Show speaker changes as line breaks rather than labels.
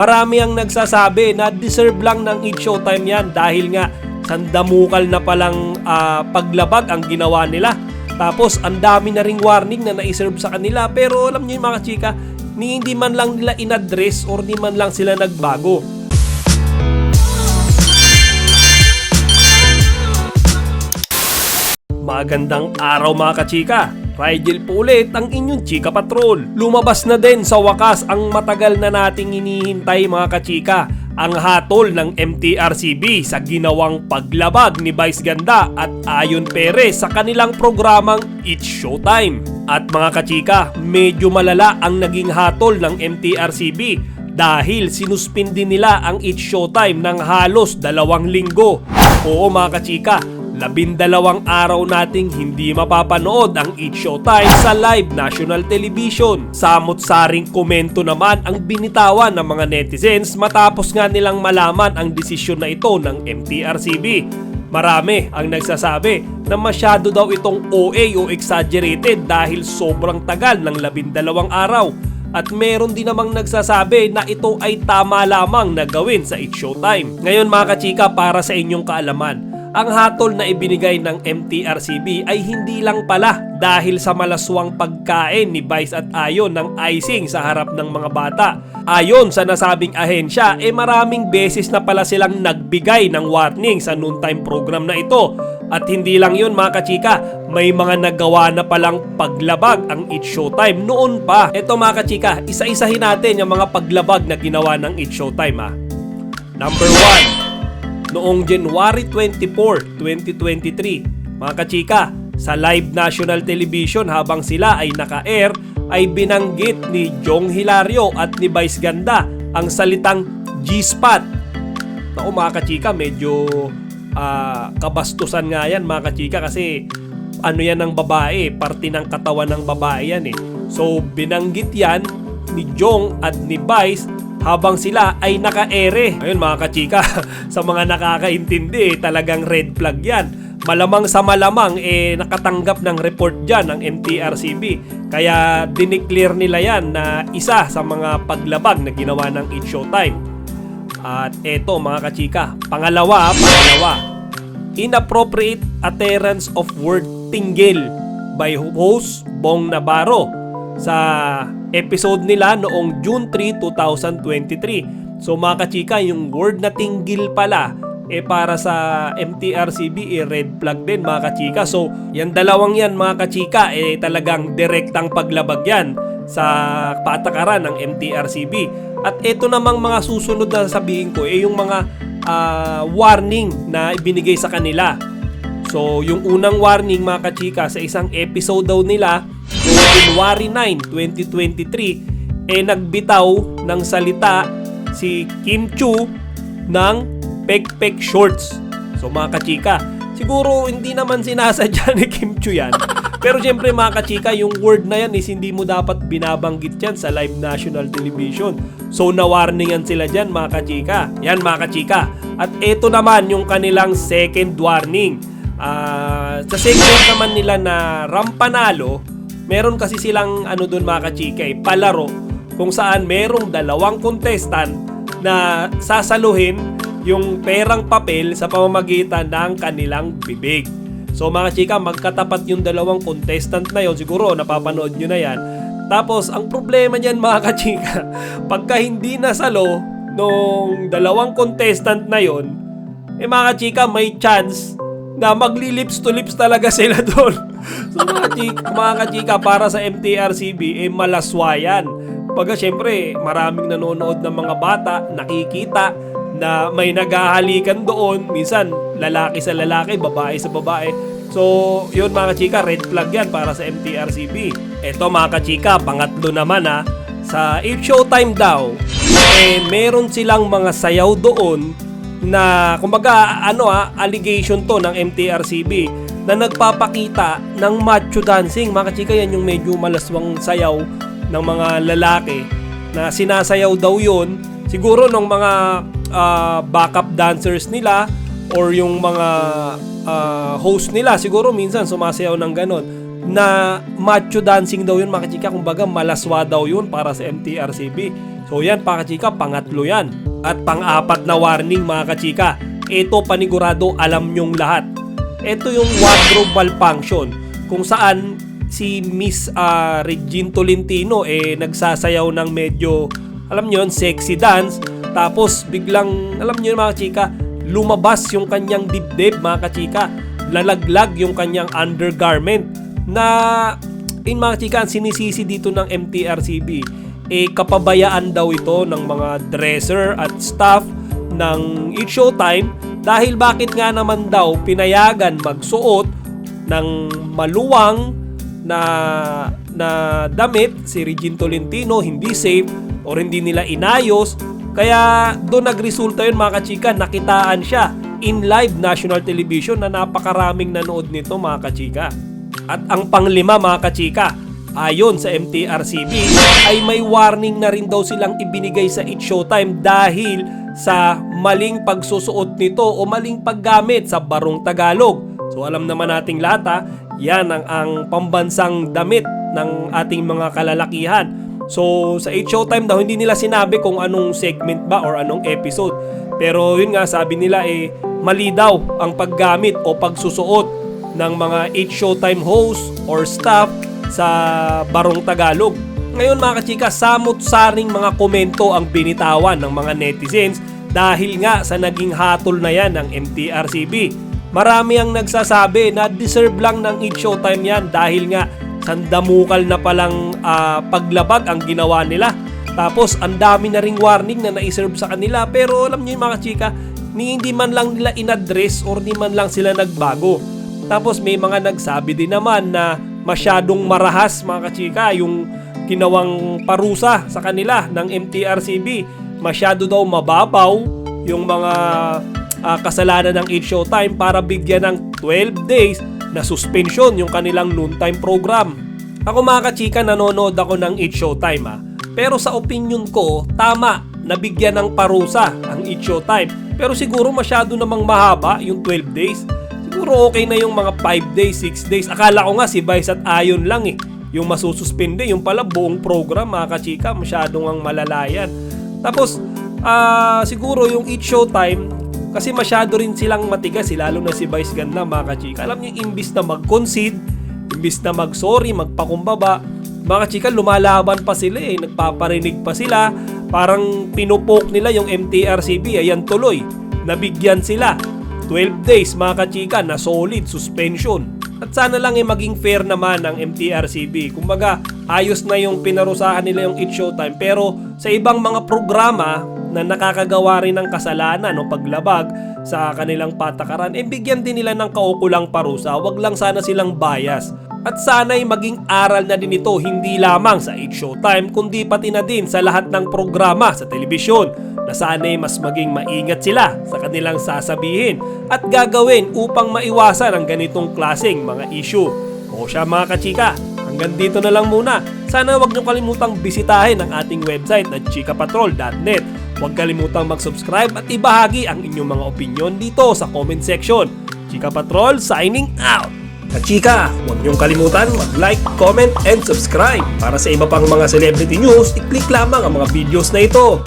Marami ang nagsasabi na deserve lang ng It's Showtime yan dahil nga sandamukal na palang paglabag ang ginawa nila. Tapos ang dami na ring warning na naiserve sa kanila, pero alam niyo yung mga chika, hindi man lang nila inaddress or di man lang sila nagbago. Magandang araw mga kachika! Rigel po ulit ang inyong Chika Patrol. Lumabas na din sa wakas ang matagal na nating hinihintay mga kachika, ang hatol ng MTRCB sa ginawang paglabag ni Vice Ganda at Ayon Perez sa kanilang programang It's Showtime. At mga kachika, medyo malala ang naging hatol ng MTRCB dahil sinuspindi nila ang It's Showtime ng halos 2 linggo. Oo mga kachika, 12 araw nating hindi mapapanood ang It's Showtime sa live national television. Samot-saring komento naman ang binitawan ng mga netizens matapos nga nilang malaman ang desisyon na ito ng MTRCB. Marami ang nagsasabi na masyado daw itong OA o exaggerated dahil sobrang tagal ng 12 araw. At meron din namang nagsasabi na ito ay tama lamang na gawin sa It's Showtime. Ngayon mga kachika, para sa inyong kaalaman, ang hatol na ibinigay ng MTRCB ay hindi lang pala dahil sa malaswang pagkain ni Vice at Ayon ng icing sa harap ng mga bata. Ayon sa nasabing ahensya, maraming beses na pala silang nagbigay ng warning sa noontime program na ito. At hindi lang yun mga kachika, may mga nagawa na palang paglabag ang It's Showtime noon pa. Ito mga kachika, isa-isahin natin yung mga paglabag na ginawa ng It's Showtime ha. Number 1. Noong January 24, 2023, mga kachika, sa live national television habang sila ay naka-air, ay binanggit ni Jong Hilario at ni Vice Ganda ang salitang G-spot. Naku mga kachika, medyo kabastusan nga yan mga kachika kasi ano yan ng babae, parte ng katawan ng babae yan eh. So binanggit yan ni Jong at ni Vice habang sila ay naka-ere. Ayun mga kachika, sa mga nakakaintindi, talagang red flag yan. Malamang sa malamang nakatanggap ng report dyan ng MTRCB. Kaya dineclare nila yan na isa sa mga paglabag na ginawa ng It's Showtime. At eto mga kachika, pangalawa, inappropriate utterance of word tinggil by host Bong Navarro sa episode nila noong June 3, 2023. So mga kachika, yung word na tinggil pala para sa MTRCB red flag din mga kachika. So yan dalawang yan mga kachika talagang direktang paglabag yan sa patakaran ng MTRCB. At ito namang mga susunod na sabihin ko yung mga warning na ibinigay sa kanila. So yung unang warning mga kachika, sa isang episode daw nila noong January 9, 2023, nagbitaw ng salita si Kim Chiu ng pek-pek shorts. So mga kachika, siguro hindi naman sinasadya ni Kim Chiu yan. Pero syempre mga kachika, yung word na yan is hindi mo dapat binabanggit yan sa live national television. So nawarningan sila dyan mga kachika. Yan mga kachika. At ito naman yung kanilang second warning. Sa segment naman nila na Rampanalo, meron kasi silang doon mga kachika palaro kung saan merong 2 contestant na sasaluhin yung perang papel sa pamamagitan ng kanilang bibig. So mga chika, magkatapat yung 2 contestant na yon, siguro napapanood nyo na yan. Tapos ang problema niyan mga kachika, pagka hindi nasalo nung 2 contestant na yon, mga kachika, may chance na magli-lips to lips talaga sila doon. So mga kachika, para sa MTRCB malaswa yan. Pagka syempre maraming nanonood ng mga bata, nakikita na may naghahalikan doon, minsan lalaki sa lalaki, babae sa babae. So yun mga kachika, red flag yan para sa MTRCB. Eto mga kachika, pangatlo naman sa It's Showtime daw, meron silang mga sayaw doon na kumbaga allegation to ng MTRCB na nagpapakita ng macho dancing. Mga kachika, yan yung medyo malaswang sayaw ng mga lalaki na sinasayaw daw yun siguro ng mga backup dancers nila or yung mga host nila, siguro minsan sumasayaw ng ganon. na macho dancing daw yun, mga kachika. Kumbaga malaswa daw yun para sa MTRCB. So yan mga kachika, pangatlo yan. At pang-apat na warning mga kachika, ito panigurado alam nyong lahat. Ito yung wardrobe malfunction kung saan si Miss Regine Tolentino nagsasayaw ng medyo, alam nyo yun, sexy dance. Tapos biglang, alam nyo yun mga kachika, lumabas yung kanyang dibdib mga kachika. Lalaglag yung kanyang undergarment na mga kachika, ang sinisisi dito ng MTRCB kapabayaan daw ito ng mga dresser at staff ng It's Showtime dahil bakit nga naman daw pinayagan magsuot ng maluwang na damit si Regine Tolentino, hindi safe or hindi nila inayos. Kaya doon nagresulta yun mga kachika, nakitaan siya in live national television na napakaraming nanood nito mga kachika. At ang panglima mga kachika, ayon sa MTRCB ay may warning na rin daw silang ibinigay sa It's Showtime dahil sa maling pagsusuot nito o maling paggamit sa barong Tagalog. So alam naman nating lahat yan ang pambansang damit ng ating mga kalalakihan. So sa It's Showtime daw hindi nila sinabi kung anong segment ba or anong episode. Pero yun nga sabi nila mali daw ang paggamit o pagsusuot ng mga It's Showtime host or staff sa barong Tagalog. Ngayon mga kachika, samot-saring mga komento ang binitawan ng mga netizens dahil nga sa naging hatol na yan ng MTRCB. Marami ang nagsasabi na deserve lang ng It's Showtime yan dahil nga sandamukal na palang paglabag ang ginawa nila. Tapos ang dami na ring warning na naiserve sa kanila, pero alam niyo yung mga kachika, hindi man lang nila inadress or di man lang sila nagbago. Tapos may mga nagsabi din naman na masyadong marahas mga kachika yung ginawang parusa sa kanila ng MTRCB. Masyado daw mababaw yung mga kasalanan ng It's Showtime para bigyan ng 12 days na suspension yung kanilang noontime program. Ako mga kachika, nanonood ako ng It's Showtime pero sa opinion ko, tama na bigyan ng parusa ang It's Showtime. Pero siguro masyado namang mahaba yung 12 days. Siguro okay na yung mga 5 days, 6 days. Akala ko nga si Vice at Ayon lang yung masususpende. Yung pala buong program mga kachika, masyadong ang malalayan. Tapos siguro yung It's Showtime, kasi masyado rin silang matigas, lalo na si Vice Ganda mga kachika. Alam niyo, imbis na mag-concede, imbis na mag-sorry, magpakumbaba, mga kachika, lumalaban pa sila nagpaparinig pa sila. Parang pinupok nila yung MTRCB, ayan tuloy, nabigyan sila 12 days mga kachika na solid suspension. At sana lang maging fair naman ng MTRCB. Kumbaga, ayos na yung pinarusahan nila yung It's Showtime, pero sa ibang mga programa na nakakagawa rin ng kasalanan o paglabag sa kanilang patakaran, bigyan din nila ng kaukulang parusa. Wag lang sana silang bias. At sana'y maging aral na din ito hindi lamang sa It's Showtime kundi pati na din sa lahat ng programa sa telebisyon, na sana'y mas maging maingat sila sa kanilang sasabihin at gagawin upang maiwasan ang ganitong klaseng mga issue. O siya mga kachika, hanggang dito na lang muna. Sana huwag niyo kalimutang bisitahin ang ating website na chikapatrol.net. Huwag kalimutang mag-subscribe at ibahagi ang inyong mga opinion dito sa comment section. Chika Patrol signing out! Kachika, huwag niyong kalimutan mag-like, comment, and subscribe. Para sa iba pang mga celebrity news, i-click lamang ang mga videos na ito.